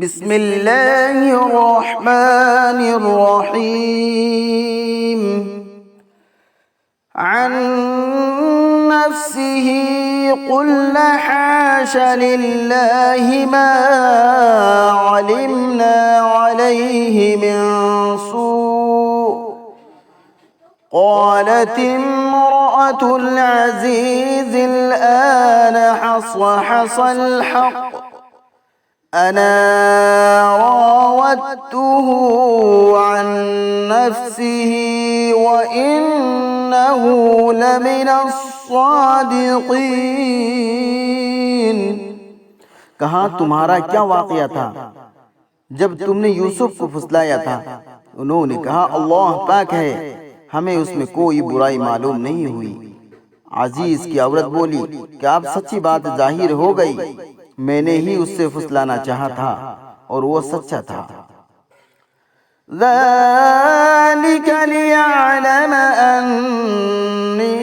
बिस्मिल्लाहिर्रहमानिर्रहीम। अन नफ्सिही कुल हाश लिल्लाहि मा अलिमना अलैहि मिन सू। क़ालत इम्रअतुल अज़ीज़िल आन हसल हक़ अना रावत्तुहु अन नफ्सिही व इन्नहु लमिनस सादिक़ीन। कहा, तुम्हारा क्या वाक़या था जब तुमने यूसुफ को फुसलाया था? उन्होंने कहा, अल्लाह पाक है, हमें उसमें कोई बुराई मालूम नहीं हुई। अजीज की औरत बोली, क्या आप सच्ची बात जाहिर हो गई? मैंने ही उससे फुसलाना चाहा था और वो सच्चा था। ज़ालिका लियअलम अन्नी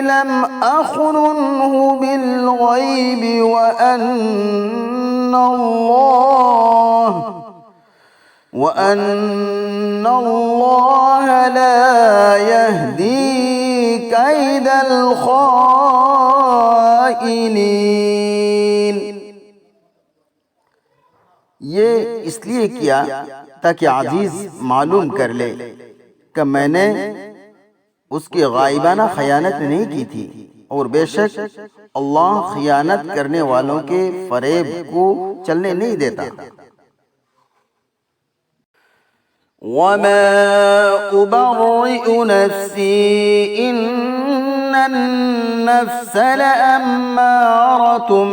लम अख़ुनहु बिल-ग़ैब व अन्नल्लाह ला यहदी कैदल ख़ाइनीन। ये इसलिए किया ताकि अजीज मालूम कर ले कि मैंने उसकी गायबाना खयानत नहीं की थी, और बेशक अल्लाह खयानत करने वालों के फरेब को चलने नहीं देता। वमा उबर्रिउ नफ्सी इन्नन नफ्स लअम्मारतुम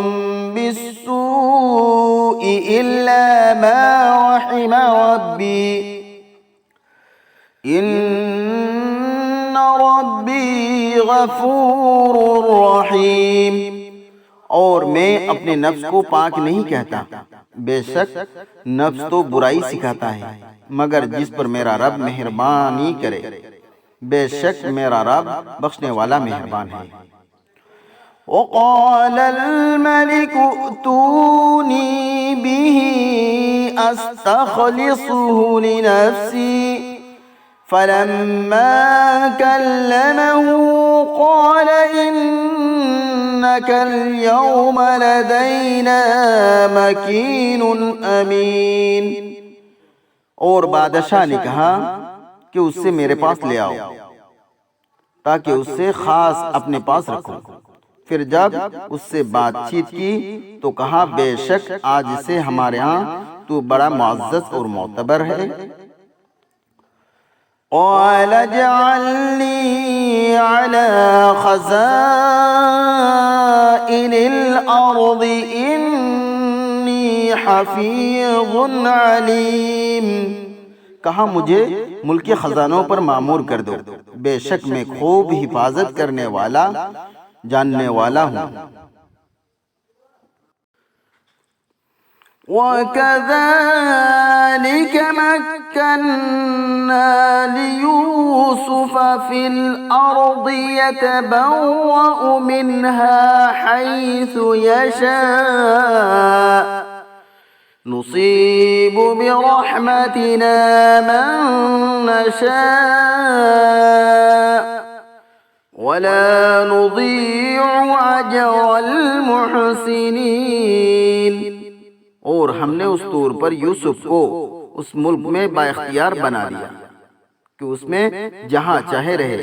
बिस्सूइ इल्ला मा रहिम रब्बी इन्न रब्बी गफूरुर रहीम। और मैं अपने नफ्स को पाक नहीं कहता, बेशक नफ्स तो बुराई सिखाता है, मगर जिस पर मेरा रब मेहरबानी करे, बेशक मेरा रब बख्शने वाला मेहरबान है। वक़ालल मलिकु अतूनी बिही अस्तख़लिसुहु लिनफ्सी फलम्मा कल्लमहु क़ाल इन्नकल यौम लदैना मकीनुन अमीन। और बादशाह ने कहा कि उससे मेरे पास ले आओ ताकि उससे खास अपने पास रखूं। फिर जब उससे बातचीत की तो कहा, बेशक आज से हमारे यहाँ तू बड़ा मुअज़्ज़ज़ और मोतबर है। क़ाल इजअलनी अला ख़ज़ाइनिल अर्दि इन्नी हफ़ीज़ुन अलीम। कहा, मुझे मुल्क के खजानों पर मामूर कर दो, बेशक मैं खूब हिफाजत करने वाला जानने वाला हूँ। वकज़ालिक मक्कन्ना लियूसुफ फिल अर्दि यतबव्वअु मिन्हा हैसु यशा नुसीबु बिरहमतिना मन नशा वला नुज़ीअु अजरल मुहसिनीन। और हमने उस तौर पर यूसुफ को उस मुल्क में बाइख्तियार बना दिया कि उसमें जहाँ चाहे रहे,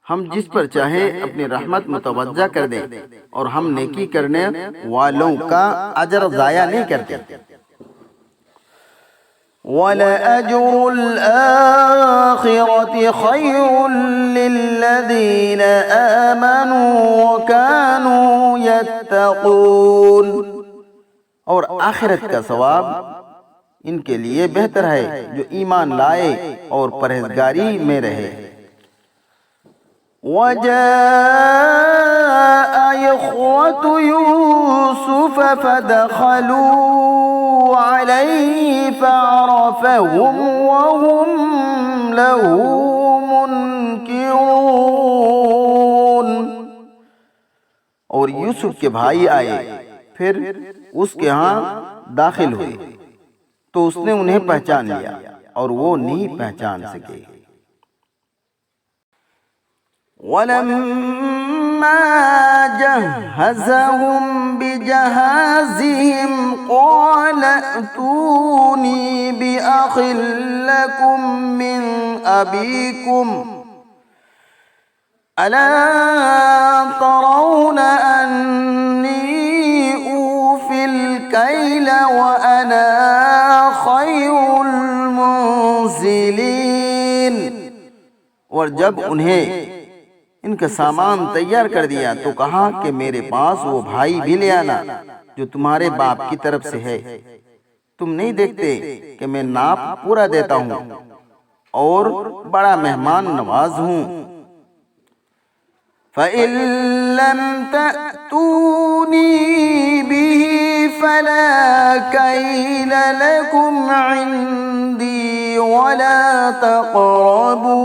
हम जिस पर चाहे अपनी रहमत मुतवज्जा कर दें, और हम नेकी करने वालों का अजर ज़ाया नहीं करते। वलअज्रुल आखिरति खैरुल लिल्लज़ीना आमनू व कानू यत्तक़ून। और आखिरत का सवाब इनके लिए बेहतर है जो ईमान लाए और परहेजगारी में रहे। वजाअ इख्वतु यूसुफ फदखलू अलैहि फअरफहुम वहुम लहू मुनकिरून। और यूसुफ के भाई आए, फिर उसके यहाँ दाखिल हुए तो उसने उन्हें पहचान लिया और वो नहीं पहचान सके। वलम्मा जहज़हुम बिजहाज़िहिम क़ाल अतूनी बिअख़िल लकुम मिन अबीकुम अला तरौना अन्नी ऊफ़िल कैल व अना खैरुल मुंज़िलीन। और जब उन्हें इनका सामान तैयार कर दिया तो कहा कि मेरे पास वो भाई भी ले आना जो तुम्हारे बाप की तरफ से है। तुम नहीं देखते कि मैं नाप पूरा देता हूँ और बड़ा मेहमान नवाज हूँ। फ़इन लम तअतूनी बिही फला कैल लकुम इंदी वला तक़रबून।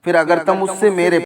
फिर अगर तुम उससे मेरे